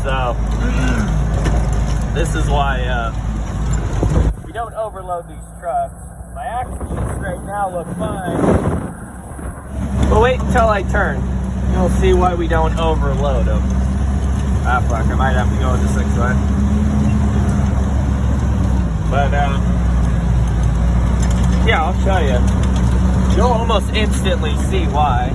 So this is why we don't overload these trucks. My axle shifts right now look fine. But wait until I turn. You'll see why we don't overload them. Ah, fuck, I might have to go with the 6-way. But, yeah, I'll show you. You'll almost instantly see why.